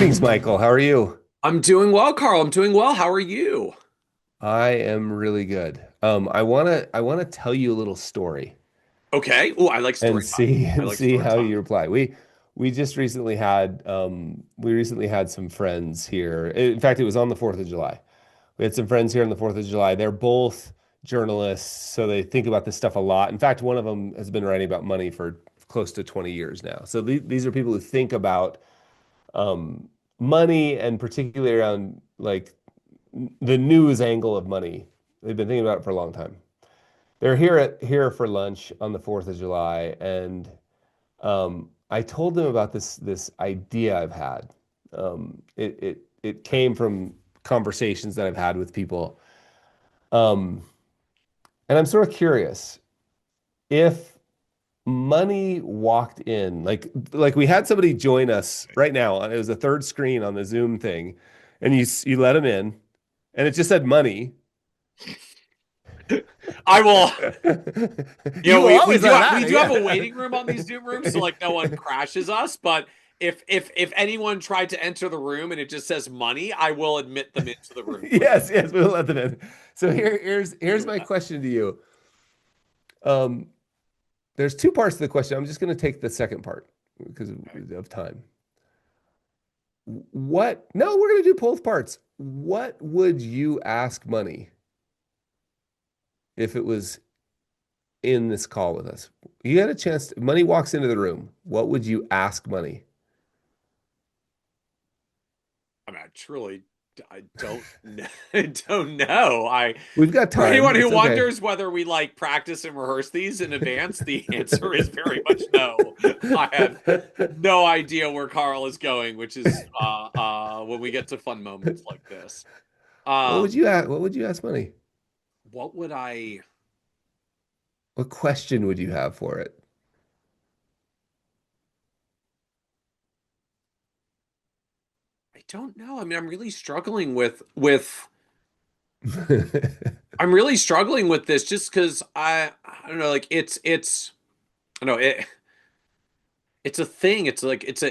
Greetings, Michael. How are you? I'm doing well, Carl. I'm doing well. How are you? I am really good. I wanna tell you a little story Okay. Oh, I like and story time. see I and like see story how time. you reply. We recently had some friends here. In fact, it was on the 4th of July. We had some friends here on the 4th of July. They're both journalists, so they think about this stuff a lot. In fact, one of them has been writing about money for close to 20 years now. So these are people who think about um, money and particularly around like the news angle of money. They've been thinking about it for a long time. They're here for lunch on the 4th of July, and I told them about this idea I've had. It came from conversations that I've had with people, um, and I'm sort of curious if money walked in, like we had somebody join us right now. It was a third screen on the Zoom thing, and you let them in, and it just said money. I will. You will We always do let have, we that, do have a yeah. waiting room on these Zoom rooms, so like no one crashes us. But if anyone tried to enter the room and it just says money, I will admit them into the room, Yes, yes, we'll let them in. So here's my please. question to you. Um, there's two parts to the question. I'm just going to take the second part because of time. What? No, we're going to do both parts. What would you ask money if it was in this call with us? You had a chance. Money walks into the room. What would you ask money? I mean, I truly, I don't know. I don't know. We've got For time. anyone who It's okay. wonders whether we like practice and rehearse these in advance, the answer is very much no. I have no idea where Carl is going, which is when we get to fun moments like this. What would Um, you ask? What would you ask money? what would I? What question would you have for it? I don't know. I mean, I'm really struggling with I'm really struggling with this just because I don't know, like it's I don't know it's a thing. It's like it's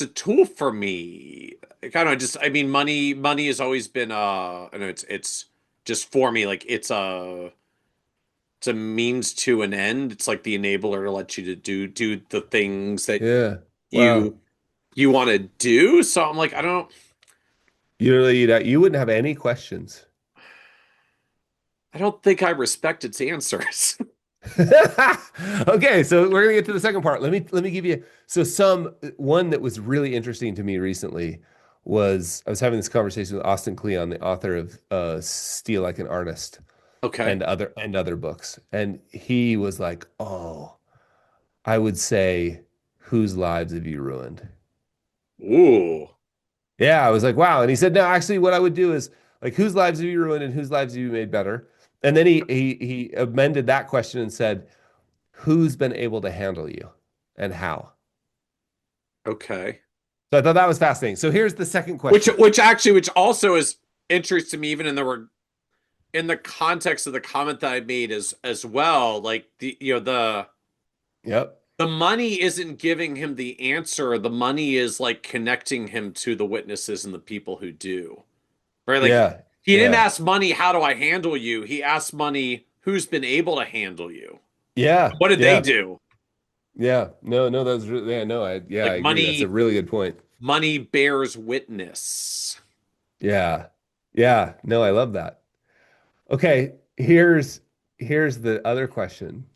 a tool for me. Kind of just I mean money has always been I know it's just for me like it's a means to an end. It's like the enabler to let you to do the things that Yeah. Wow. you you want to do. So I'm like You wouldn't have any questions. I don't think I respect its answers. Okay, so we're gonna get to the second part. Let me give you some one that was really interesting to me recently was I was having this conversation with Austin Kleon, the author of Steal Like an Artist Okay. and other books. And he was like, "Oh, I would say, whose lives have you ruined?" Ooh. Yeah, I was like, wow. And he said, no, actually, what I would do is like, whose lives have you ruined and whose lives have you made better? And then he amended that question and said, who's been able to handle you and how? Okay. So I thought that was fascinating. So here's the second Which question. which also is interesting to me even in the context of the comment that I made as well. Like Yep. the money isn't giving him the answer. The money is like connecting him to the witnesses and the people who do. Right? Like Yeah. he didn't Yeah. ask money, how do I handle you? He asked money, who's been able to handle you? Yeah. What did they Yeah. do? Yeah. No, no, that was really, yeah, no, I Like agree. That's a really good point. money bears witness. Yeah. Yeah. No, I love that. Okay. Here's the other question.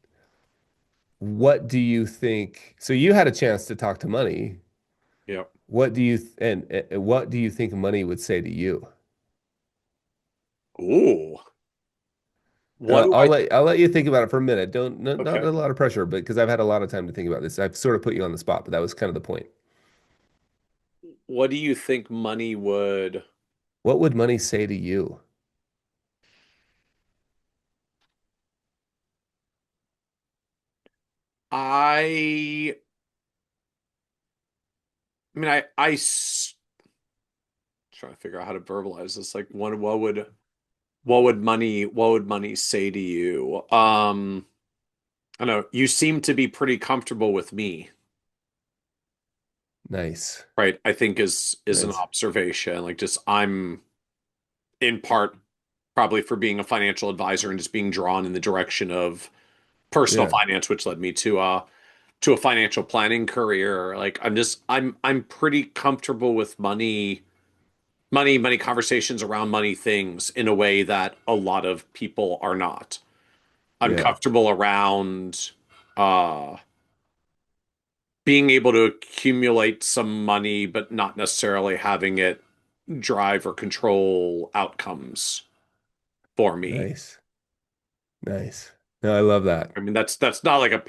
What do you think? So you had a chance to talk to money. Yep. What do you think money would say to you? Ooh. What do I I'll let you think about it for a minute. Don't not okay. a lot of pressure, but because I've had a lot of time to think about this, I've sort of put you on the spot, but that was kind of the point. What do you think money would What would money say to you? I I mean trying to figure out how to verbalize this. Like what would money say to you? I don't know. You seem to be pretty comfortable with me. Nice. right? I think is an Nice. observation. Like just I'm in part probably for being a financial advisor and just being drawn in the direction of personal Yeah. finance, which led me to a financial planning career. Like I'm pretty comfortable with money conversations around money things in a way that a lot of people are not. I'm Yeah. comfortable around uh being able to accumulate some money, but not necessarily having it drive or control outcomes for me. Nice. Nice. No, I love that. I mean, that's not like a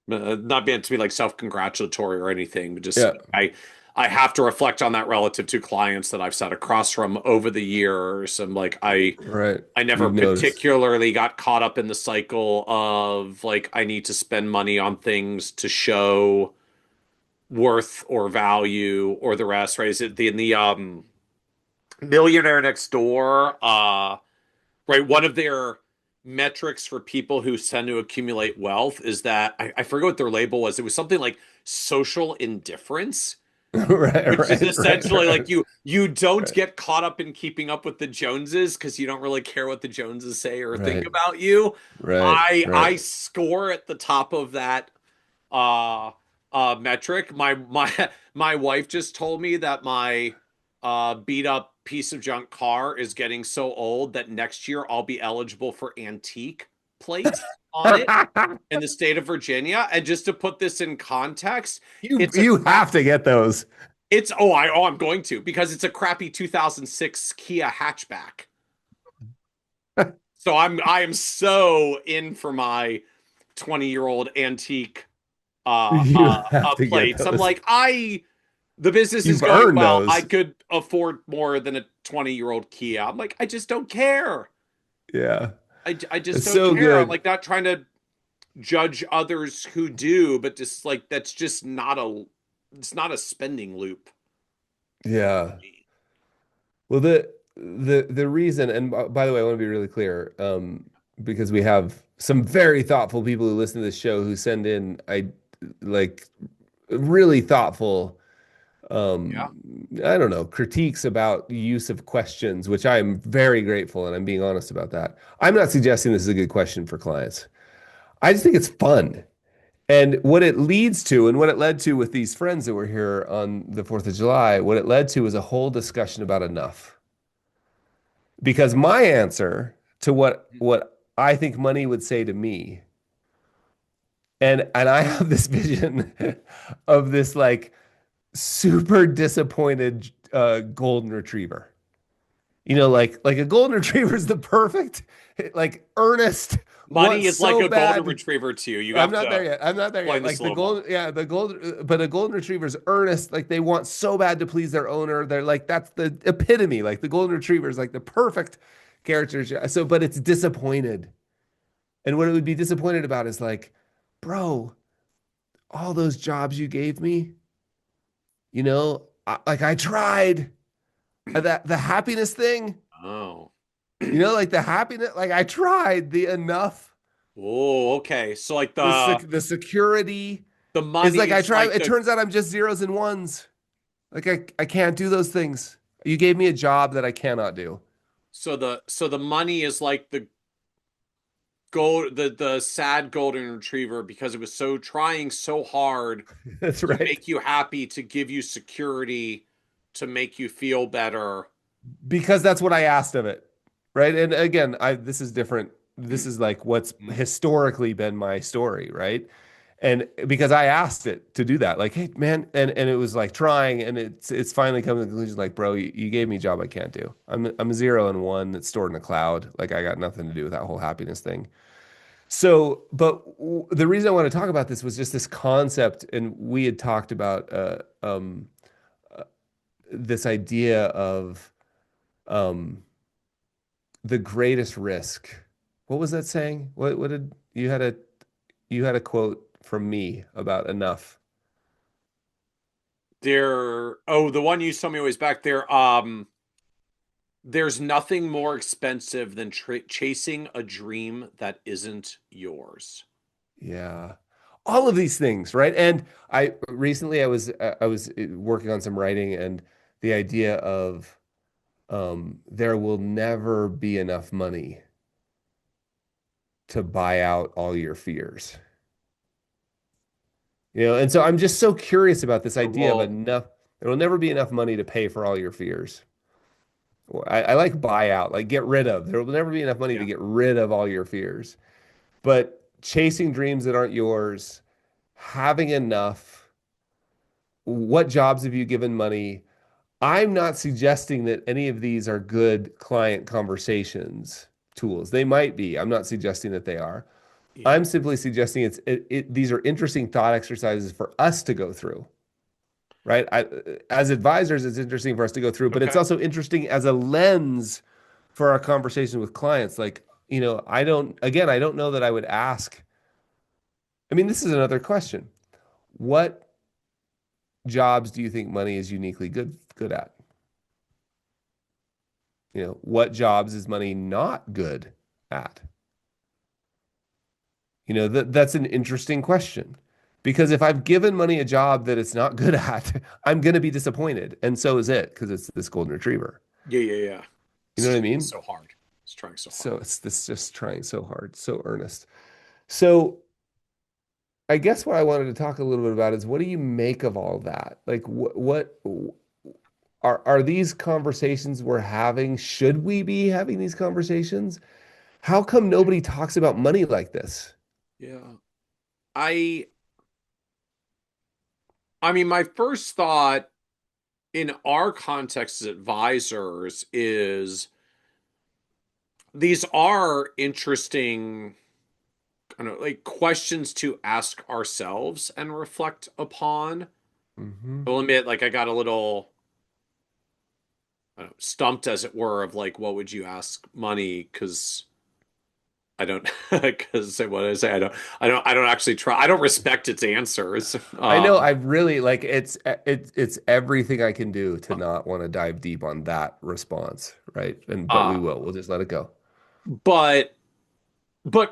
not meant to be like self-congratulatory or anything, but just Yeah. I have to reflect on that relative to clients that I've sat across from over the years. And like Right. I never You've noticed. particularly got caught up in the cycle of like I need to spend money on things to show worth or value or the rest, right? Is it the in the Millionaire Next Door, right? One of their metrics for people who tend to accumulate wealth is that I forget what their label was. It was something like social indifference, Right, which is right, right, essentially like right, you don't right, get caught up in keeping up with the Joneses because you don't really care what the Joneses say or think right, about you. right, I right. score at the top of that uh metric. My wife just told me that my beat up piece of junk car is getting so old that next year I'll be eligible for antique plates on it in the state of Virginia. And just to put this in context, You it's a you crap have to get those. it's I'm going to because it's a crappy 2006 Kia hatchback. So I am so in for my 20-year-old antique You have to get plates. I'm those. like, the business is You've going earned well. I those. could afford more than a 20-year-old Kia. I'm like, I just don't care. Yeah. I just It's don't so care. I'm good. like not trying to judge others who do, but just like that's just not a it's not a spending loop for Yeah. me. Well, the reason, and by the way, I want to be really clear, because we have some very thoughtful people who listen to this show who send in I like really thoughtful um Yeah. I don't know, critiques about the use of questions, which I am very grateful and I'm being honest about that. I'm not suggesting this is a good question for clients. I just think it's fun. And what it leads to, and what it led to with these friends that were here on the 4th of July, what it led to was a whole discussion about enough. Because my answer to what I think money would say to me, and I have this vision of this like super disappointed golden retriever. You know, like a golden retriever is the perfect, like earnest, Money wants is like so a golden bad. retriever too. You I'm have not there to yet. I'm not there explain yet. the Like the slow mo. golden, yeah, the golden, but a golden retriever is earnest. Like they want so bad to please their owner. They're like, that's the epitome. Like the golden retriever is like the perfect character. So, but it's disappointed. And what it would be disappointed about is like, bro, all those jobs you gave me, like I tried that the happiness thing, Oh. like the happiness, like I tried the enough, Oh, okay. So like the security the is money like I is try. like It the turns out I'm just zeros and ones. Like I can't do those things. You gave me a job that I cannot do. so the money is like the gold the sad golden retriever because it was so trying so hard That's to right. make you happy, to give you security, to make you feel better. Because that's what I asked of it. Right. And again, I this is different. This is like what's historically been my story, right? And because I asked it to do that, like, hey, man, and it was like trying, and it's finally come to the conclusion, like, bro, you gave me a job I can't do. I'm a zero and one that's stored in a cloud. Like, I got nothing to do with that whole happiness thing. So, but the reason I want to talk about this was just this concept, and we had talked about this idea of um, the greatest risk. What was that saying? What did you had a quote from me about enough? The one you told me was back there. There's nothing more expensive than chasing a dream that isn't yours. Yeah. all of these things, right? And I recently I was working on some writing and the idea of there will never be enough money to buy out all your fears. And so I'm just so curious about this idea of Well, enough. There will never be enough money to pay for all your fears. I like buy out, like get rid of. There will never be enough money to yeah, get rid of all your fears. But chasing dreams that aren't yours, having enough, what jobs have you given money? I'm not suggesting that any of these are good client conversations tools. They might be. I'm not suggesting that they are. yeah, I'm simply suggesting these are interesting thought exercises for us to go through, right? As advisors, it's interesting for us to go through, but it's okay, also interesting as a lens for our conversation with clients. Like, I don't know that I would ask. I mean, this is another question. What jobs do you think money is uniquely good at? What jobs is money not good at? That's an interesting question because if I've given money a job that it's not good at, I'm going to be disappointed. And so is it because it's this golden retriever. yeah, yeah, yeah. You know what I It's mean? so hard. It's trying so hard. So it's this just trying so hard, so earnest. So I guess what I wanted to talk a little bit about is what do you make of all that? Like what are these conversations we're having? Should we be having these conversations? How come nobody talks about money like this? Yeah. I I mean, my first thought in our context as advisors is these are interesting kind of like questions to ask ourselves and reflect upon. Hmm. I'll admit, like I got a little I don't know, stumped, as it were, of like, what would you ask money? Because I don't, because what I say, I don't actually try. I don't respect its answers. I know I've really like it's everything I can do to not want to dive deep on that response, right? But we uh, will. We'll just let it go. but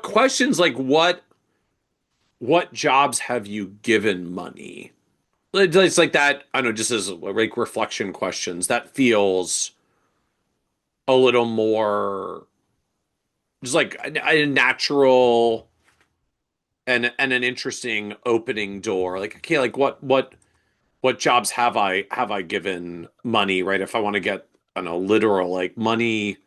questions like what jobs have you given money? It's like that. I don't know, just as like reflection questions. That feels a little more just like a natural and an interesting opening door. Like, okay, like what jobs have I given money, right? If I want to get, I don't know, literal, like money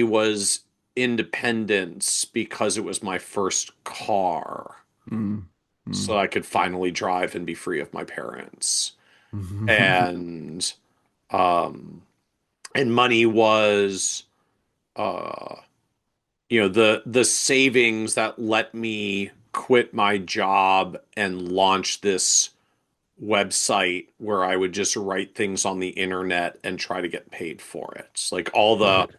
was independence because it was my first car. Mm, So mm. I could finally drive and be free of my parents. And um and money was uh the savings that let me quit my job and launch this website where I would just write things on the internet and try to get paid for it. Like all Right.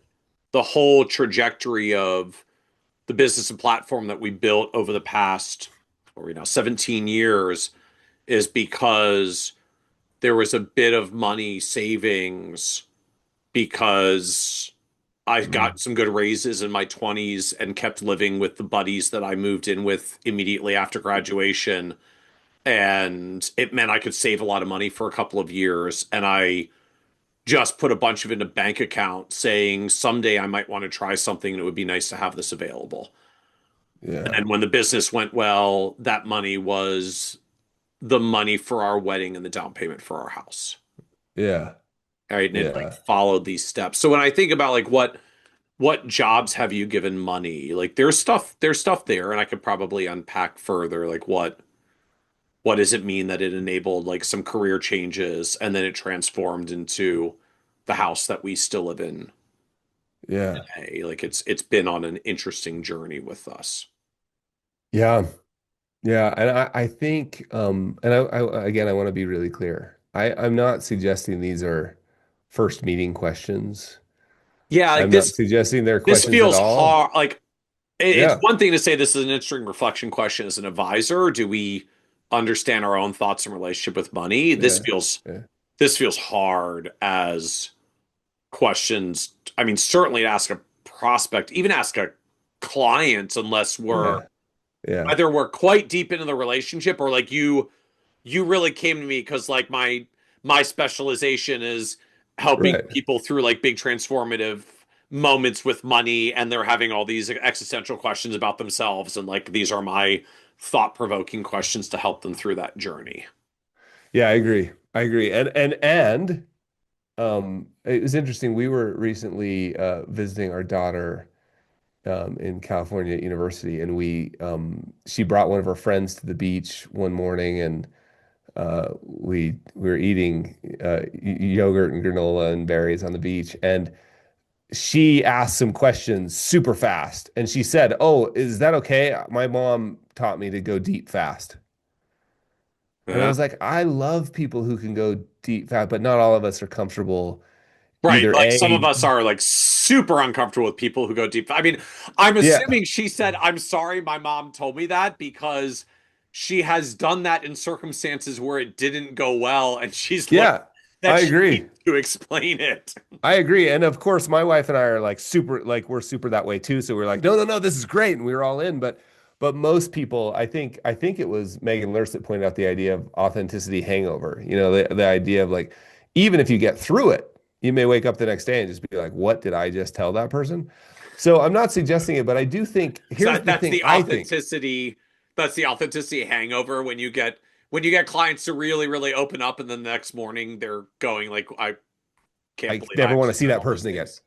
the whole trajectory of the business and platform that we built over the past, or 17 years is because there was a bit of money savings because I Mm, got some good raises in my 20s and kept living with the buddies that I moved in with immediately after graduation. And it meant I could save a lot of money for a couple of years. And I just put a bunch of it in a bank account saying someday I might want to try something and it would be nice to have this available. And yeah. then when the business went well, that money was the money for our wedding and the down payment for our house. Yeah. Right. And it like Yeah. followed these steps. So when I think about like what jobs have you given money? Like there's stuff there, and I could probably unpack further, like what does it mean that it enabled like some career changes and then it transformed into the house that we still live in Yeah. today. Like it's been on an interesting journey with us. Yeah. Yeah. And I think and again I want to be really clear. I'm not suggesting these are first meeting questions. Yeah, like I'm not suggesting they're this questions at feels all. hard. Like it's Yeah. one thing to say this is an interesting reflection question as an advisor. Do we understand our own thoughts and relationship with money? Yeah. Yeah. This feels hard as questions. I mean, certainly ask a prospect, even ask a client, unless we're Yeah. Yeah. either we're quite deep into the relationship or like you really came to me because like my specialization is helping Right. people through like big transformative moments with money, and they're having all these existential questions about themselves, and like these are my thought-provoking questions to help them through that journey. Yeah, I agree. I agree. And it was interesting. We were recently visiting our daughter in California at university, and she brought one of her friends to the beach one morning, and we were eating yogurt and granola and berries on the beach, and she asked some questions super fast, and she said, "Oh, is that okay? My mom taught me to go deep fast." And I Yeah. was like, I love people who can go deep fast, but not all of us are comfortable Right. either Like some of A, us are like super uncomfortable with people who go deep. I mean, I'm yeah, assuming she said, I'm sorry, my mom told me that because she has done that in circumstances where it didn't go well, and she's learned yeah, that I she agree. needs to explain it. I agree. And of course, my wife and I are like super, like we're super that way too. So we're like, no, no, no, this is great. And we were all in. But most people, I think it was Megan Lurst that pointed out the idea of authenticity hangover. The idea of like, even if you get through it, you may wake up the next day and just be like, what did I just tell that person? So I'm not suggesting it, but I do think, So here's the that's thing the I think. authenticity. That's the authenticity hangover when you get clients to really, really open up, and then the next morning they're going like, I can't I believe I never want to actually see said that all those person again. things.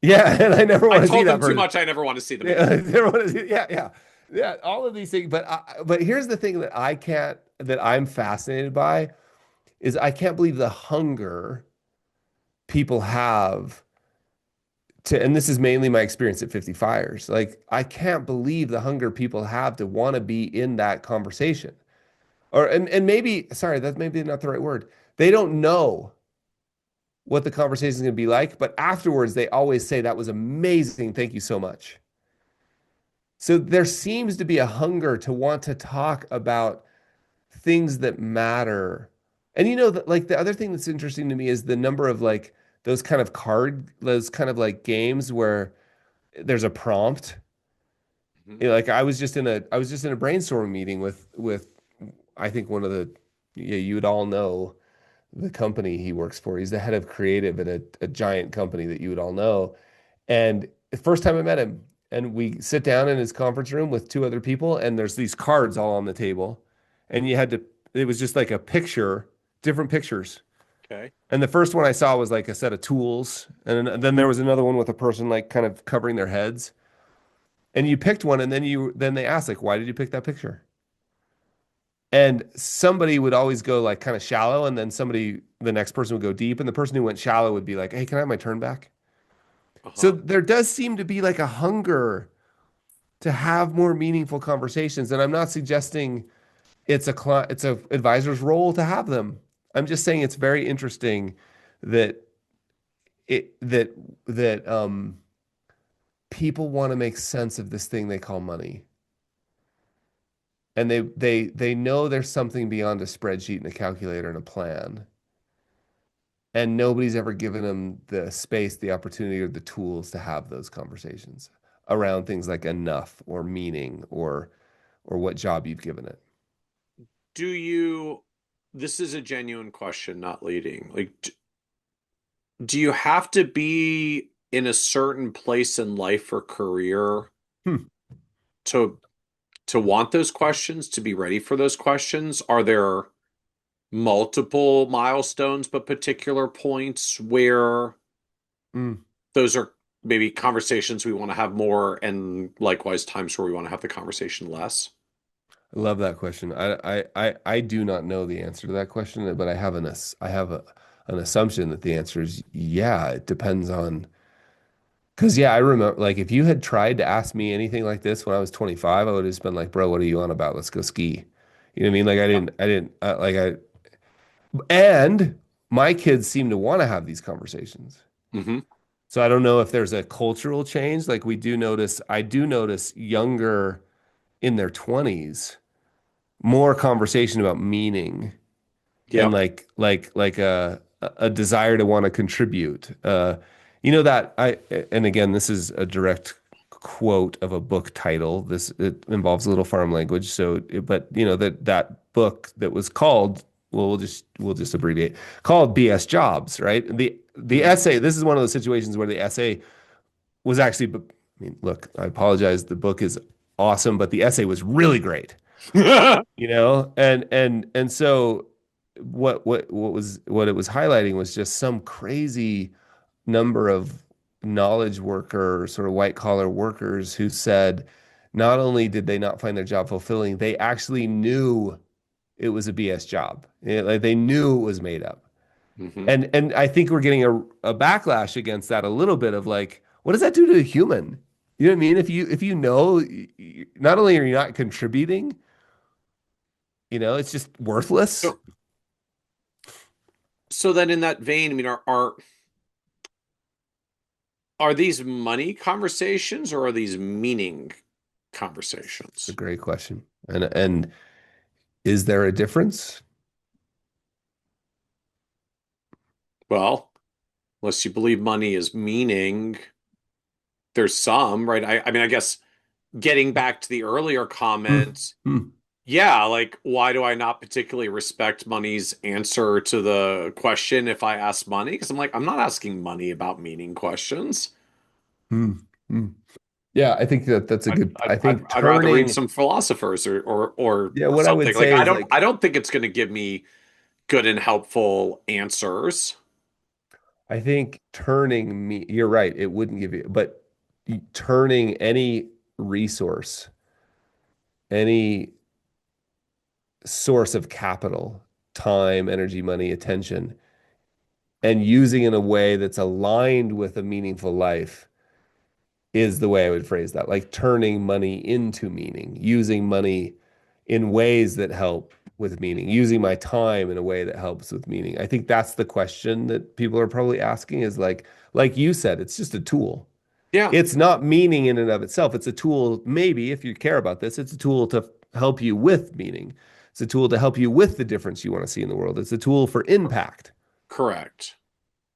Yeah, and I never I want to see told them that too person. much. I never want to see them Yeah, again. I never want to see. Yeah, yeah, yeah. All of these things, but here's the thing that I'm fascinated by is I can't believe the hunger people have to, and this is mainly my experience at 50 Fires. Like, I can't believe the hunger people have to want to be in that conversation. And maybe, sorry, that's maybe not the right word. They don't know what the conversation is going to be like, but afterwards they always say that was amazing. Thank you so much. So there seems to be a hunger to want to talk about things that matter. And like the other thing that's interesting to me is the number of like those kind of like games where there's a prompt. Mhm. Like I was just in a brainstorming meeting with I think one of the, yeah, you would all know the company he works for. He's the head of creative at a giant company that you would all know. And the first time I met him, and we sit down in his conference room with two other people, and there's these cards all on the table. And it was just like a picture, different pictures. Okay. And the first one I saw was like a set of tools. And then there was another one with a person like kind of covering their heads. And you picked one, and then they asked, like, why did you pick that picture? And somebody would always go like kind of shallow, and then the next person would go deep. And the person who went shallow would be like, hey, can I have my turn back? So Uh-huh. there does seem to be like a hunger to have more meaningful conversations. And I'm not suggesting it's a advisor's role to have them. I'm just saying it's very interesting that it that that people want to make sense of this thing they call money. And they know there's something beyond a spreadsheet and a calculator and a plan. And nobody's ever given them the space, the opportunity, or the tools to have those conversations around things like enough or meaning or what job you've given it. Do you, this is a genuine question, not leading. Like, do you have to be in a certain place in life or career Hmm. to want those questions, to be ready for those questions? Are there multiple milestones, but particular points where Mm. those are maybe conversations we want to have more, and likewise times where we want to have the conversation less? I love that question. I do not know the answer to that question, but an assumption that the answer is yeah. It depends on because yeah, I remember like if you had tried to ask me anything like this when I was 25, I would have just been like, bro, what are you on about? Let's go ski. You know what I mean? Like I didn't like I and my kids seem to want to have these conversations. Hmm. So I don't know if there's a cultural change. Like I do notice younger in their 20s more conversation about meaning and Yep. like a desire to want to contribute. That I and again this is a direct quote of a book title. This it involves a little farm language. But that book that was called, well, we'll just abbreviate, called BS Jobs, right? The Hmm. essay. This is one of those situations where the essay was actually. I mean, look, I apologize. The book is awesome, but the essay was really great. And so what it was highlighting was just some crazy number of knowledge worker, sort of white collar workers who said not only did they not find their job fulfilling, they actually knew it was a BS job. Like they knew it was made up. Hmm. And I think we're getting a backlash against that a little bit of like, what does that do to a human? You know what I mean? If you know, not only are you not contributing, it's just worthless. So, so then in that vein, I mean, are these money conversations or are these meaning It's a conversations? great question. And is there a difference? Well, unless you believe money is meaning, there's some, right? I mean, I guess getting back to the earlier Hmm. comment, Hmm. yeah, like why do I not particularly respect money's answer to the question if I ask money? Because I'm like, I'm not asking money about meaning questions. Hmm. Hmm. Yeah, I think that's a I'd, good. I'd, I I'd, think I'd rather read turning. some philosophers or Yeah, what I would something. Like say is I like don't think it's going to give me good and helpful answers. I think turning me. You're right. It wouldn't give you, but turning any resource, any source of capital, time, energy, money, attention, and using in a way that's aligned with a meaningful life is the way I would phrase that. Like turning money into meaning, using money in ways that help with meaning, using my time in a way that helps with meaning. I think that's the question that people are probably asking is like you said, it's just a tool. Yeah, It's not meaning in and of itself. It's a tool, maybe if you care about this, it's a tool to help you with meaning. It's a tool to help you with the difference you want to see in the world. It's a tool for impact. correct.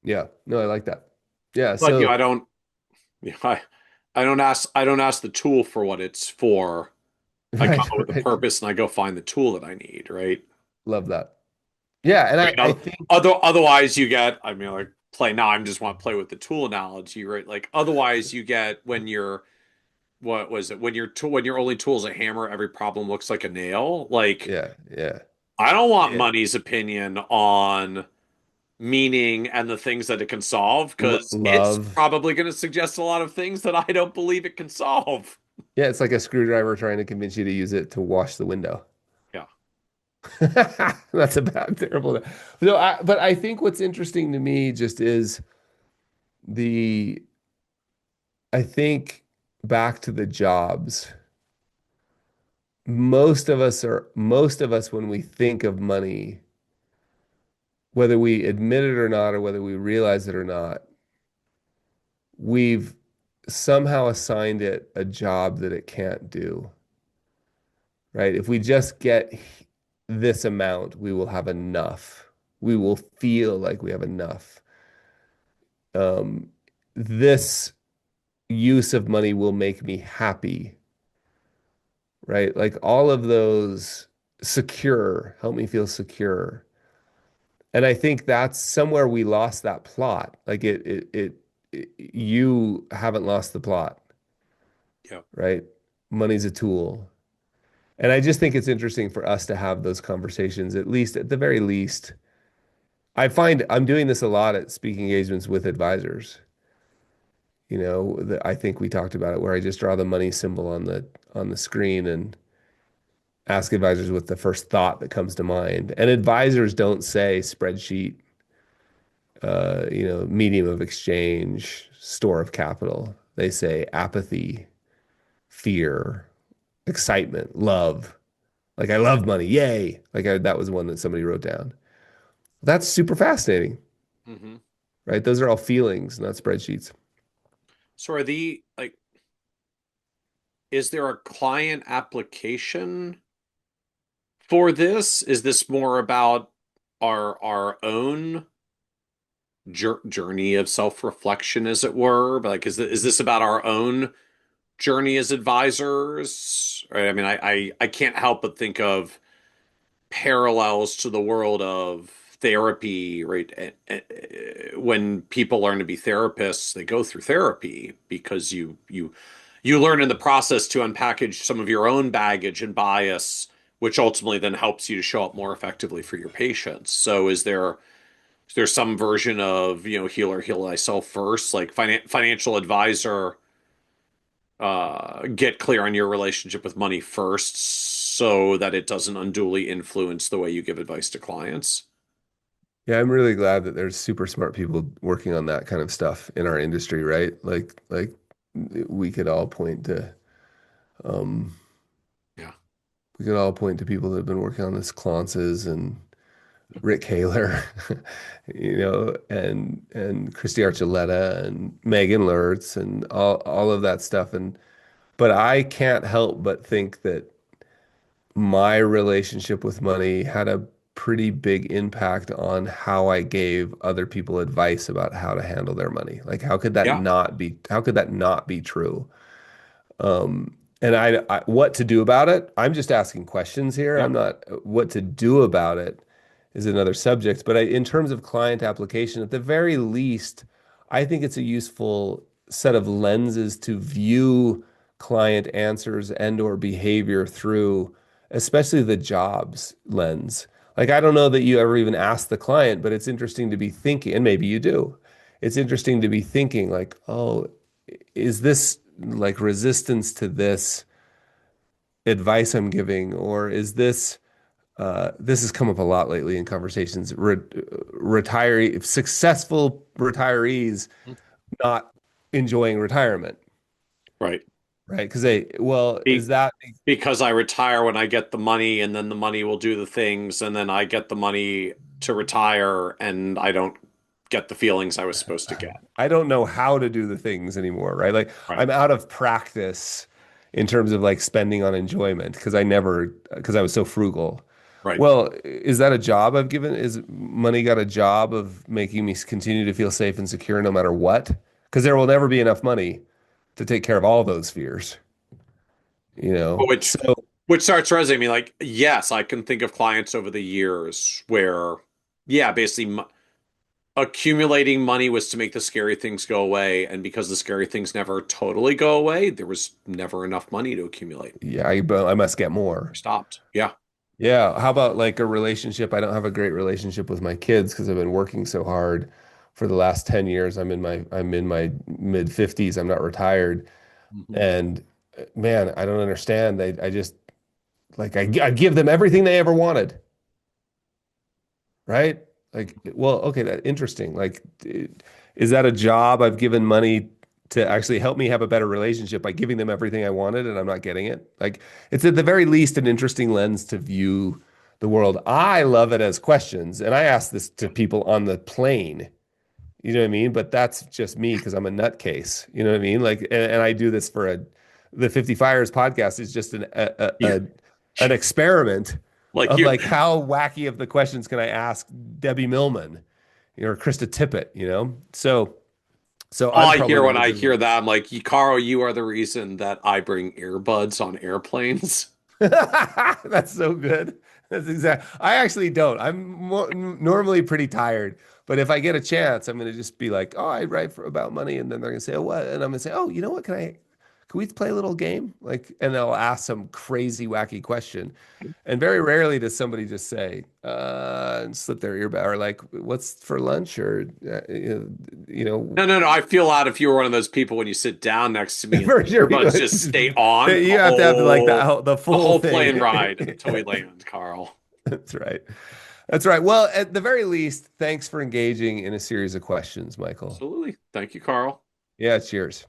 Yeah, no, I like that. Yeah, But so I don't ask the tool for what it's for. I come right, up with a right. purpose and I go find the tool that I need, right? Love that. Yeah, and I I mean, think otherwise you get, I mean, like play now. I just want to play with the tool analogy, right? Like otherwise you get when you're what was it when your only tool is a hammer, every problem looks like a nail. Like yeah, yeah, I don't want yeah. money's opinion on meaning and the things that it can solve because it's Love. probably going to suggest a lot of things that I don't believe it can solve. Yeah, it's like a screwdriver trying to convince you to use it to wash the window. Yeah. That's a bad, terrible. But I think what's interesting to me just is the, I think back to the jobs. Most of us, when we think of money, whether we admit it or not, or whether we realize it or not, we've somehow assigned it a job that it can't do, right? If we just get this amount, we will have enough. We will feel like we have enough. Um, this use of money will make me happy, right? Like all of those secure, help me feel secure. And I think that's somewhere we lost that plot. Like you haven't lost the plot, Yeah. right? Money's a tool. And I just think it's interesting for us to have those conversations, at least at the very least. I find I'm doing this a lot at speaking engagements with advisors. I think we talked about it where I just draw the money symbol on the screen and ask advisors what the first thought that comes to mind. And advisors don't say spreadsheet, medium of exchange, store of capital. They say apathy, fear, excitement, love. Like I love money, yay! That was one that somebody wrote down. That's super fascinating, Hmm. right? Those are all feelings, not spreadsheets. So are the like, is there a client application for this? Is this more about our own journey of self-reflection, as it were? Like, is this about our own journey as advisors, right? I mean, I can't help but think of parallels to the world of therapy, right? When people learn to be therapists, they go through therapy because you learn in the process to unpackage some of your own baggage and bias, which ultimately then helps you to show up more effectively for your patients. So is there some version of, heal or heal thyself first, like financial advisor, get clear on your relationship with money first so that it doesn't unduly influence the way you give advice to clients? Yeah, I'm really glad that there's super smart people working on that kind of stuff in our industry, right? Like we could all point to um Yeah. we could all point to people that have been working on this, Clances and Rick Kaler, and Christy Archuleta and Megan Lurtz and all of that stuff. And but I can't help but think that my relationship with money had a pretty big impact on how I gave other people advice about how to handle their money. Like, Yeah. how could that not be true? And what to do about it? I'm just asking questions here. Yeah. I'm not, what to do about it is another subject. But in terms of client application, at the very least, I think it's a useful set of lenses to view client answers and or behavior through, especially the jobs lens. Like, I don't know that you ever even ask the client, but it's interesting to be thinking, and maybe you do. It's interesting to be thinking like, oh, is this like resistance to this advice I'm giving, or is this this has come up a lot lately in conversations, successful retirees not enjoying retirement, Right. right? Because they, well, is Be that because I retire when I get the money, and then the money will do the things, and then I get the money to retire, and I don't get the feelings I was supposed to get. I don't know how to do the things anymore, right? Like Right. I'm out of practice in terms of like spending on enjoyment because I was so frugal. Right. Well, is that a job I've given? Is money got a job of making me continue to feel safe and secure no matter what? Because there will never be enough money to take care of all those fears, you know? Which So which starts resonating. Like, yes, I can think of clients over the years where, yeah, basically accumulating money was to make the scary things go away, and because the scary things never totally go away, there was never enough money to accumulate. yeah, I must get more. Stopped. Yeah. Yeah. How about like a relationship? I don't have a great relationship with my kids because I've been working so hard for the last 10 years. I'm in my mid 50s. I'm not retired. Mhm. And man, I don't understand. I just like I give them everything they ever wanted, right? Like, well, okay, that interesting. Like, is that a job I've given money to actually help me have a better relationship by giving them everything I wanted and I'm not getting it? Like, it's at the very least an interesting lens to view the world. I love it as questions, and I ask this to people on the plane. You know what I mean? But that's just me because I'm a nutcase. You know what I mean? Like, and I do this for the 50 Fires podcast is just Yeah. an experiment Like of you, like how wacky of the questions can I ask Debbie Millman, or Krista Tippett, you know? So all I'm I probably hear the when I wizard. hear that, I'm like, Carl, you are the reason that I bring earbuds on airplanes. That's so good. That's exact. I actually don't. Normally pretty tired, but if I get a chance, I'm going to just be like, "Oh, I write about money," and then they're going to say, "Oh, what?" And I'm going to say, "Oh, you know what? Can we play a little game?" Like, and they'll ask some crazy, wacky question. And very rarely does somebody just say, and slip their ear back, or like, "What's for lunch?" Or, you know, No, no, no. I feel out if you were one of those people when you sit down next to me and for the sure, earbuds just stay on you have to have like the the full whole thing. plane ride until we land, Carl. That's right. That's right. Well, at the very least, thanks for engaging in a series of questions, Michael. Absolutely. Thank you, Carl. Yeah, cheers.